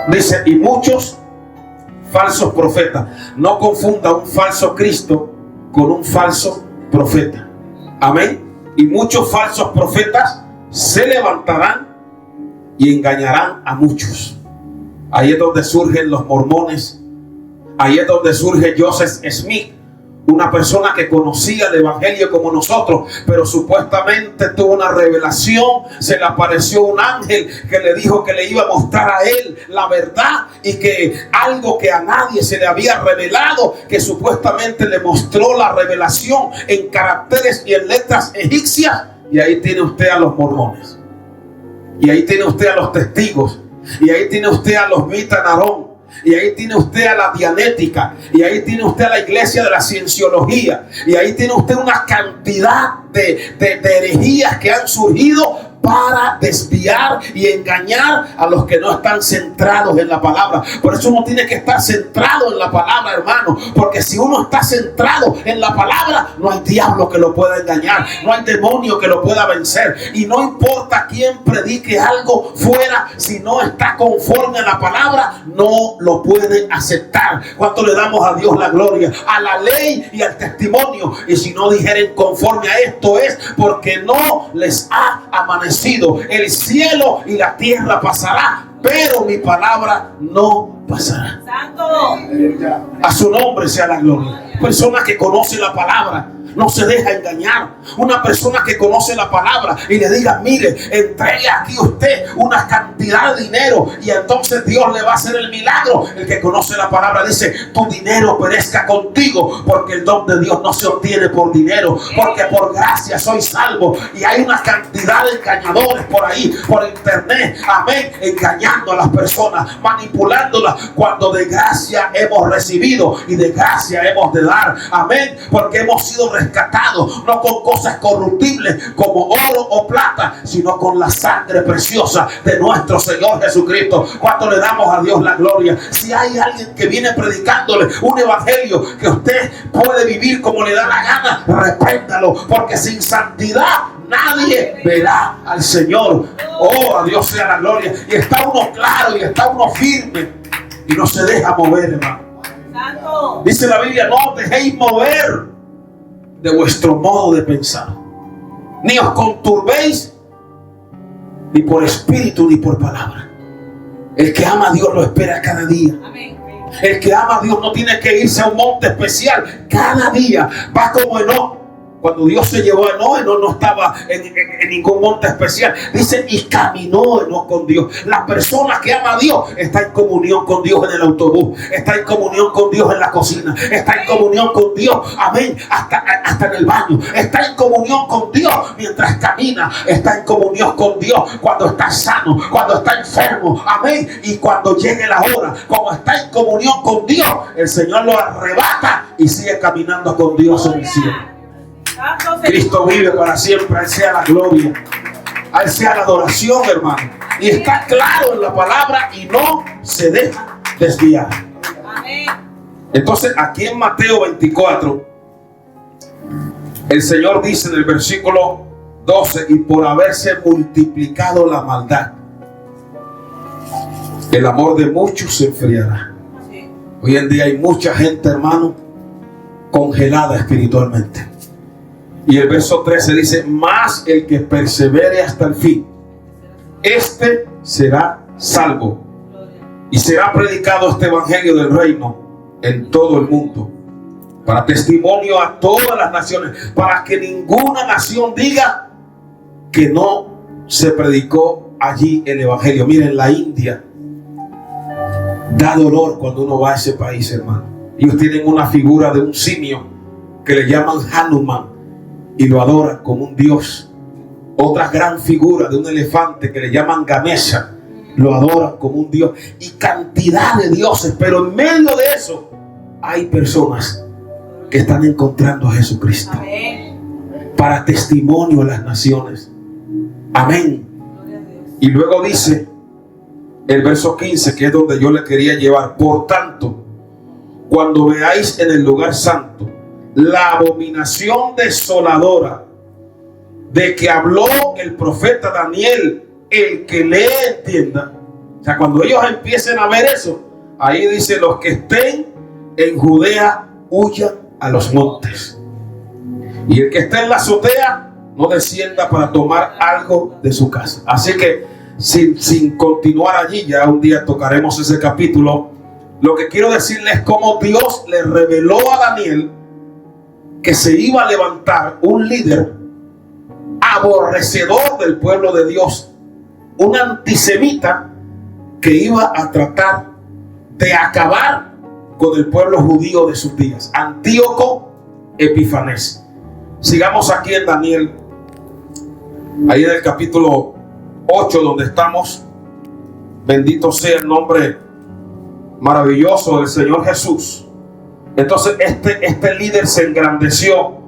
dice: y muchos falsos profetas. No confunda un falso Cristo con un falso profeta. Amén. Y muchos falsos profetas se levantarán y engañarán a muchos. Ahí es donde surgen los mormones. Ahí es donde surge Joseph Smith, una persona que conocía el evangelio como nosotros, pero supuestamente tuvo una revelación. Se le apareció un ángel que le dijo que le iba a mostrar a él la verdad, y que algo que a nadie se le había revelado, que supuestamente le mostró la revelación en caracteres y en letras egipcias. Y ahí tiene usted a los mormones, y ahí tiene usted a los testigos, y ahí tiene usted a los Mitanarón, y ahí tiene usted a la Dianética, y ahí tiene usted a la iglesia de la Cienciología, y ahí tiene usted una cantidad de herejías que han surgido para desviar y engañar a los que no están centrados en la palabra. Por eso uno tiene que estar centrado en la palabra, hermano, porque si uno está centrado en la palabra, no hay diablo que lo pueda engañar, no hay demonio que lo pueda vencer. Y no importa quién predique algo fuera, si no está conforme a la palabra, no lo pueden aceptar. ¿Cuánto le damos a Dios la gloria? A la ley y al testimonio. Y si no dijeren conforme a esto, es porque no les ha amanecido. El cielo y la tierra pasará, pero mi palabra no pasará. Santo. A su nombre sea la gloria. Persona que conoce la palabra no se deja engañar. Una persona que conoce la palabra y le diga: mire, entregue aquí usted una cantidad de dinero y entonces Dios le va a hacer el milagro. El que conoce la palabra dice: tu dinero perezca contigo, porque el don de Dios no se obtiene por dinero, porque por gracia soy salvo. Y hay una cantidad de engañadores por ahí, por internet, amén, engañando a las personas, manipulándolas, cuando de gracia hemos recibido y de gracia hemos de dar, amén, porque hemos sido rescatados, no con cosas corruptibles como oro o plata, sino con la sangre preciosa de nuestro Señor Jesucristo. ¿Cuánto le damos a Dios la gloria? Si hay alguien que viene predicándole un evangelio que usted puede vivir como le da la gana, repréndalo, porque sin santidad nadie verá al Señor. Oh, a Dios sea la gloria. Y está uno claro y está uno firme y no se deja mover, hermano. Dice la Biblia: no os dejéis mover de vuestro modo de pensar, ni os conturbéis ni por espíritu ni por palabra. El que ama a Dios lo espera cada día. Amén. El que ama a Dios no tiene que irse a un monte especial. Cada día va como Enoc. Cuando Dios se llevó a Enoc, Enoc no estaba en ningún monte especial. Dice: y caminó Enoc con Dios. La persona que ama a Dios está en comunión con Dios en el autobús, está en comunión con Dios en la cocina, está en comunión con Dios, amén, hasta en el baño, está en comunión con Dios mientras camina, está en comunión con Dios cuando está sano, cuando está enfermo, amén, y cuando llegue la hora, como está en comunión con Dios, el Señor lo arrebata y sigue caminando con Dios en el cielo. Cristo vive para siempre. A Él sea la gloria, a Él sea la adoración, hermano. Y está claro en la palabra y no se deja desviar. Entonces aquí en Mateo 24 el Señor dice en el versículo 12: y por haberse multiplicado la maldad, el amor de muchos se enfriará. Hoy en día hay mucha gente, hermano, congelada espiritualmente. Y el verso 13 dice: mas el que persevere hasta el fin, este será salvo. Y será predicado este evangelio del reino en todo el mundo, para testimonio a todas las naciones, para que ninguna nación diga que no se predicó allí el evangelio. Miren, la India da dolor cuando uno va a ese país, hermano. Ellos tienen una figura de un simio que le llaman Hanuman y lo adoran como un dios. Otra gran figura de un elefante que le llaman Ganesha, lo adoran como un dios. Y cantidad de dioses, pero en medio de eso hay personas que están encontrando a Jesucristo. Amén. Para testimonio a las naciones. Amén. Y luego dice el verso 15, que es donde yo le quería llevar: por tanto, cuando veáis en el lugar santo la abominación desoladora de que habló el profeta Daniel, el que lee entienda. O sea, cuando ellos empiecen a ver eso, ahí dice: los que estén en Judea huyan a los montes, y el que esté en la azotea no descienda para tomar algo de su casa. Así que sin continuar allí, ya un día tocaremos ese capítulo. Lo que quiero decirles es cómo Dios le reveló a Daniel que se iba a levantar un líder aborrecedor del pueblo de Dios, un antisemita que iba a tratar de acabar con el pueblo judío de sus días, Antíoco Epifanes. Sigamos aquí en Daniel, ahí en el capítulo 8 donde estamos. Bendito sea el nombre maravilloso del Señor Jesús. Entonces este líder se engrandeció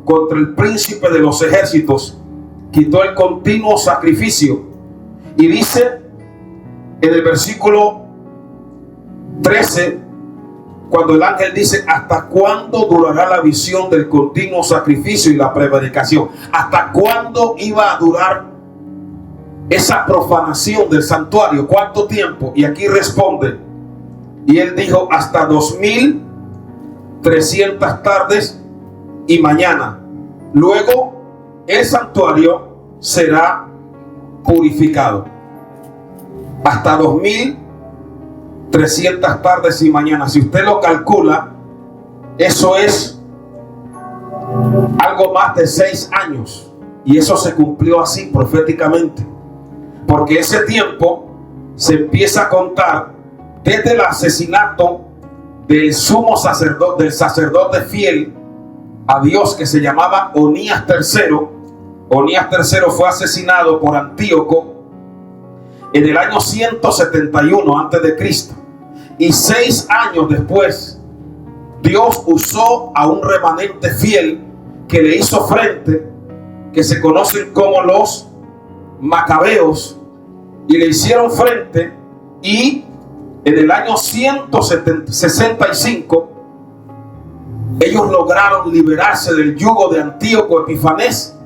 contra el príncipe de los ejércitos, quitó el continuo sacrificio, y dice en el versículo 13, cuando el ángel dice: ¿hasta cuándo durará la visión del continuo sacrificio y la prevaricación? ¿Hasta cuándo iba a durar esa profanación del santuario? ¿Cuánto tiempo? Y aquí responde, y él dijo: hasta 2300 tardes y mañana. Luego el santuario será purificado. Hasta 2300 tardes y mañana. Si usted lo calcula, eso es algo más de 6 años. Y eso se cumplió así proféticamente, porque ese tiempo se empieza a contar desde el asesinato del sumo sacerdote, del sacerdote fiel a Dios, que se llamaba Onías III. Onías III fue asesinado por Antíoco en el año 171 antes de Cristo. Y 6 años después, Dios usó a un remanente fiel que le hizo frente, que se conocen como los macabeos, y le hicieron frente. Y en el año 165 ellos lograron liberarse del yugo de Antíoco Epifanes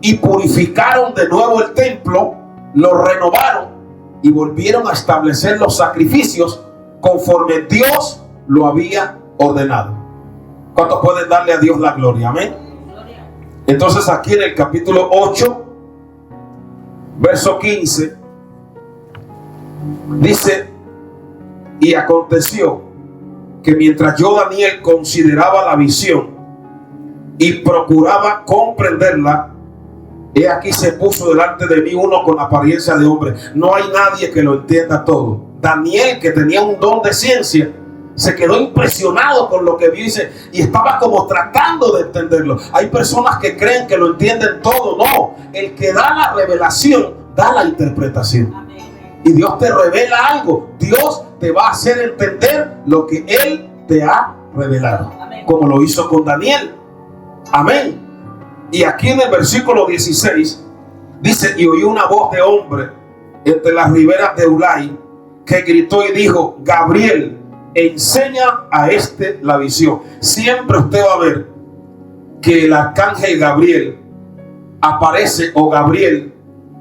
y purificaron de nuevo el templo, lo renovaron y volvieron a establecer los sacrificios conforme Dios lo había ordenado. ¿Cuántos pueden darle a Dios la gloria? Amén. Entonces aquí en el capítulo 8, verso 15, dice: y aconteció que mientras yo, Daniel, consideraba la visión y procuraba comprenderla, he aquí se puso delante de mí uno con apariencia de hombre. No hay nadie que lo entienda todo. Daniel, que tenía un don de ciencia, se quedó impresionado con lo que vio y estaba como tratando de entenderlo. Hay personas que creen que lo entienden todo. No, el que da la revelación da la interpretación. Y Dios te revela algo, Dios te va a hacer entender lo que Él te ha revelado. Amén. Como lo hizo con Daniel. Amén. Y aquí en el versículo 16 dice: y oí una voz de hombre entre las riberas de Ulai, que gritó y dijo: Gabriel, enseña a este la visión. Siempre usted va a ver que el arcángel Gabriel aparece, o Gabriel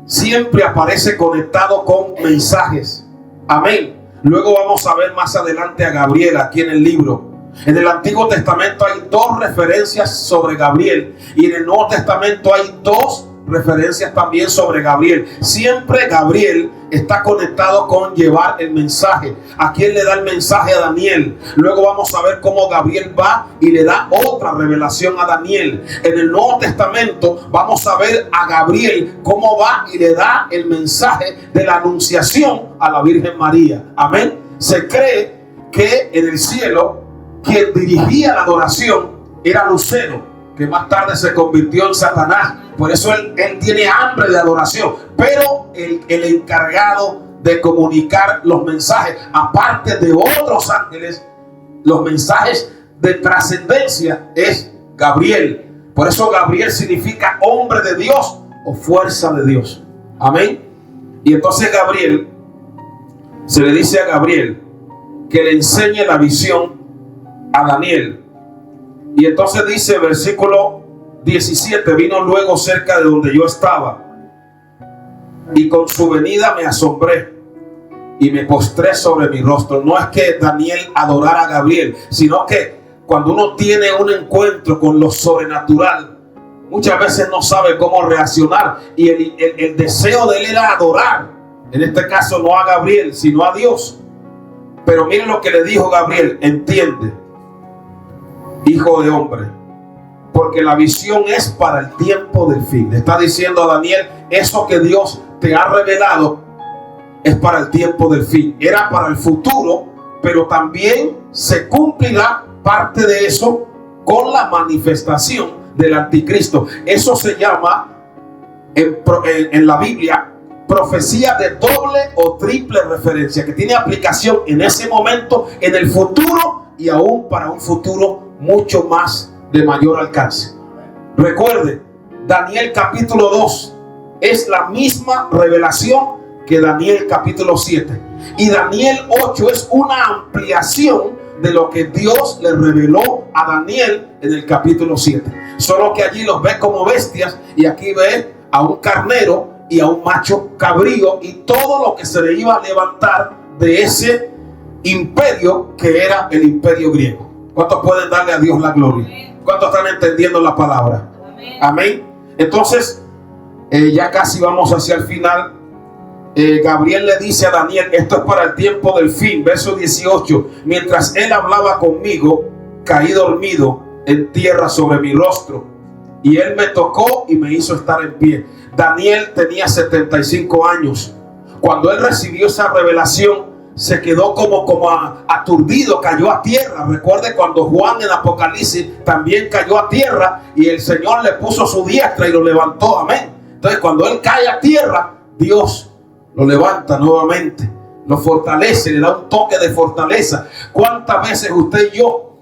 siempre aparece conectado con mensajes. Amén. Luego vamos a ver más adelante a Gabriel aquí en el libro. En el Antiguo Testamento hay 2 referencias sobre Gabriel, y en el Nuevo Testamento hay 2 referencias también sobre Gabriel. Siempre Gabriel está conectado con llevar el mensaje. ¿A quién le da el mensaje? A Daniel. Luego vamos a ver cómo Gabriel va y le da otra revelación a Daniel. En el Nuevo Testamento vamos a ver a Gabriel cómo va y le da el mensaje de la anunciación a la Virgen María. Amén. Se cree que en el cielo quien dirigía la adoración era Lucero, que más tarde se convirtió en Satanás. Por eso él tiene hambre de adoración. Pero el encargado de comunicar los mensajes, aparte de otros ángeles, los mensajes de trascendencia, es Gabriel. Por eso Gabriel significa hombre de Dios o fuerza de Dios. Amén. Y entonces Gabriel, se le dice a Gabriel que le enseñe la visión a Daniel. Y entonces dice, versículo 17, vino luego cerca de donde yo estaba, y con su venida me asombré y me postré sobre mi rostro. No es que Daniel adorara a Gabriel, sino que cuando uno tiene un encuentro con lo sobrenatural, muchas veces no sabe cómo reaccionar, y el deseo de él era adorar, en este caso no a Gabriel, sino a Dios. Pero miren lo que le dijo Gabriel: entiende, hijo de hombre, porque la visión es para el tiempo del fin. Le está diciendo a Daniel, eso que Dios te ha revelado es para el tiempo del fin. Era para el futuro, pero también se cumplirá parte de eso con la manifestación del anticristo. Eso se llama en la Biblia profecía de doble o triple referencia, que tiene aplicación en ese momento, en el futuro y aún para un futuro mucho más de mayor alcance. Recuerde, Daniel capítulo 2 es la misma revelación que Daniel capítulo 7, y Daniel 8 es una ampliación de lo que Dios le reveló a Daniel en el capítulo 7. Solo que allí los ve como bestias, y aquí ve a un carnero y a un macho cabrío, y todo lo que se le iba a levantar de ese imperio que era el imperio griego. ¿Cuántos pueden darle a Dios la gloria? ¿Cuántos están entendiendo la palabra? Amén. Entonces, ya casi vamos hacia el final. Gabriel le dice a Daniel, esto es para el tiempo del fin. Verso 18, mientras él hablaba conmigo, caí dormido en tierra sobre mi rostro, y él me tocó y me hizo estar en pie. Daniel tenía 75 años. Cuando él recibió esa revelación, se quedó como aturdido, cayó a tierra. Recuerde cuando Juan en Apocalipsis también cayó a tierra, y el Señor le puso su diestra y lo levantó. Amén. Entonces cuando él cae a tierra, Dios lo levanta nuevamente, lo fortalece, le da un toque de fortaleza. ¿Cuántas veces usted y yo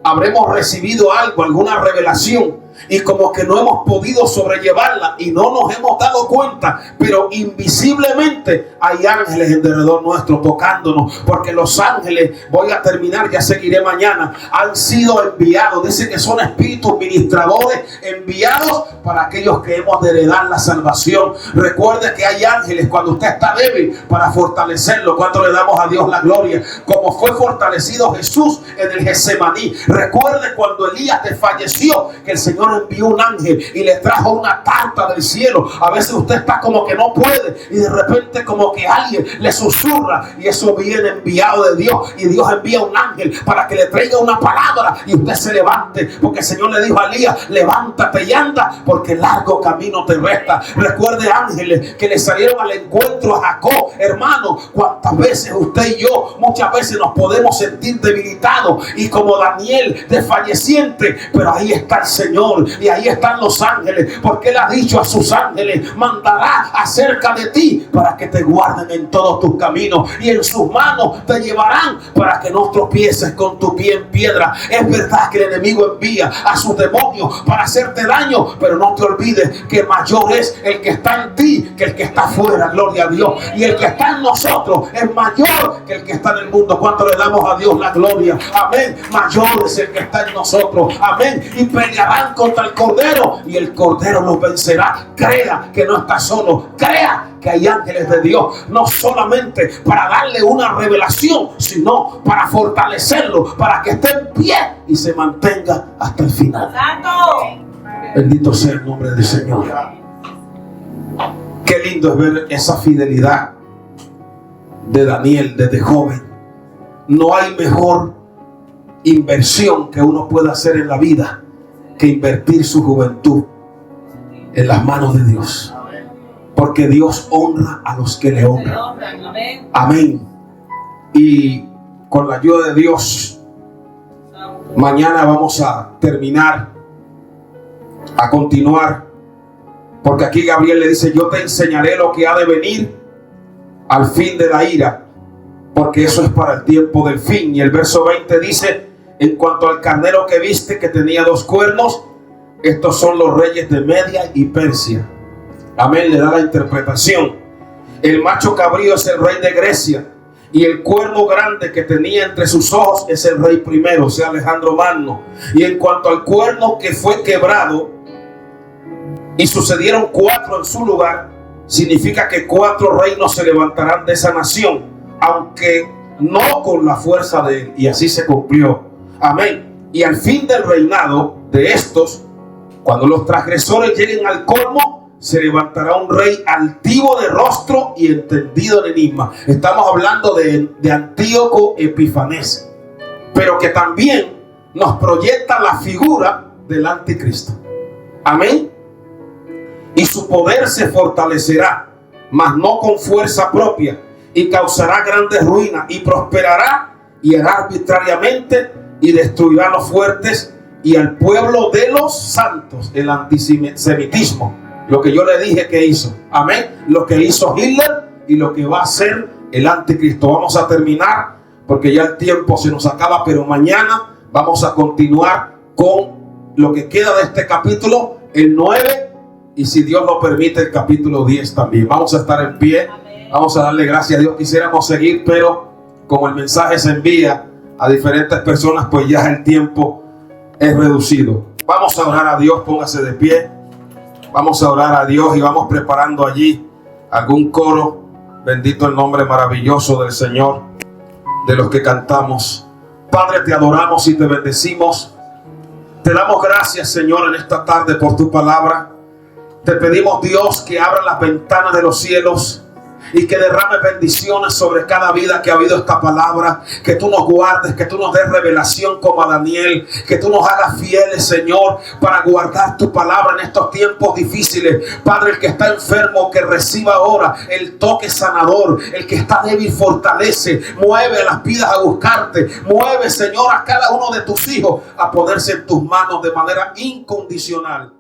habremos recibido algo, alguna revelación, y como que no hemos podido sobrellevarla y no nos hemos dado cuenta, pero invisiblemente hay ángeles en derredor nuestro tocándonos? Porque los ángeles, voy a terminar, ya seguiré mañana, han sido enviados. Dice que son espíritus ministradores enviados para aquellos que hemos de heredar la salvación. Recuerde que hay ángeles cuando usted está débil para fortalecerlo. Cuando le damos a Dios la gloria, como fue fortalecido Jesús en el Getsemaní. Recuerde cuando Elías desfalleció, que el Señor envió un ángel y le trajo una tarta del cielo. A veces usted está como que no puede, y de repente como que alguien le susurra, y eso viene enviado de Dios, y Dios envía un ángel para que le traiga una palabra y usted se levante, porque el Señor le dijo a Elías, levántate y anda, porque largo camino te resta. Recuerde ángeles que le salieron al encuentro a Jacob. Hermano, cuántas veces usted y yo muchas veces nos podemos sentir debilitados y como Daniel desfalleciente, pero ahí está el Señor y ahí están los ángeles, porque él ha dicho a sus ángeles, mandará acerca de ti para que te guarden en todos tus caminos, y en sus manos te llevarán para que no tropieces con tu pie en piedra. Es verdad que el enemigo envía a sus demonios para hacerte daño, pero no te olvides que mayor es el que está en ti que el que está afuera. Gloria a Dios. Y el que está en nosotros es mayor que el que está en el mundo. ¿Cuánto le damos a Dios la gloria? Amén. Mayor es el que está en nosotros. Amén. Y pelearán contra el Cordero, y el Cordero los vencerá. Crea que no está solo. Crea que hay ángeles de Dios, no solamente para darle una revelación, sino para fortalecerlo, para que esté en pie y se mantenga hasta el final. Bendito sea el nombre del Señor. Qué lindo es ver esa fidelidad de Daniel desde joven. No hay mejor inversión que uno pueda hacer en la vida que invertir su juventud en las manos de Dios. Porque Dios honra a los que le honran. Amén. Y con la ayuda de Dios, mañana vamos a terminar, a continuar. Porque aquí Gabriel le dice: yo te enseñaré lo que ha de venir al fin de la ira, porque eso es para el tiempo del fin. Y el verso 20 dice: en cuanto al carnero que viste, que tenía 2 cuernos, estos son los reyes de Media y Persia. Amén, le da la interpretación. El macho cabrío es el rey de Grecia, y el cuerno grande que tenía entre sus ojos es el rey primero, o sea, Alejandro Magno. Y en cuanto al cuerno que fue quebrado, y sucedieron 4 en su lugar, significa que 4 reinos se levantarán de esa nación, aunque no con la fuerza de él. Y así se cumplió. Amén. Y al fin del reinado de estos, cuando los transgresores lleguen al colmo, se levantará un rey altivo de rostro y entendido en enigma. Estamos hablando de Antíoco Epifanes, pero que también nos proyecta la figura del anticristo. Amén. Y su poder se fortalecerá, mas no con fuerza propia, y causará grandes ruinas, y prosperará, y hará arbitrariamente, y destruirá a los fuertes y al pueblo de los santos. El antisemitismo, lo que yo le dije que hizo. Amén. Lo que hizo Hitler y lo que va a hacer el anticristo. Vamos a terminar porque ya el tiempo se nos acaba, pero mañana vamos a continuar con lo que queda de este capítulo, el 9, y si Dios lo permite, el capítulo 10 también. Vamos a estar en pie. Vamos a darle gracias a Dios. Quisiéramos seguir, pero como el mensaje se envía a diferentes personas, pues ya el tiempo es reducido. Vamos a orar a Dios. Póngase de pie. Vamos a orar a Dios y vamos preparando allí algún coro. Bendito el nombre maravilloso del Señor, de los que cantamos. Padre, te adoramos y te bendecimos. Te damos gracias, Señor, en esta tarde por tu palabra. Te pedimos, Dios, que abra las ventanas de los cielos y que derrame bendiciones sobre cada vida que ha oído esta palabra. Que tú nos guardes, que tú nos des revelación como a Daniel, que tú nos hagas fieles, Señor, para guardar tu palabra en estos tiempos difíciles. Padre, el que está enfermo, que reciba ahora el toque sanador. El que está débil, fortalece. Mueve a las vidas a buscarte. Mueve, Señor, a cada uno de tus hijos a ponerse en tus manos de manera incondicional.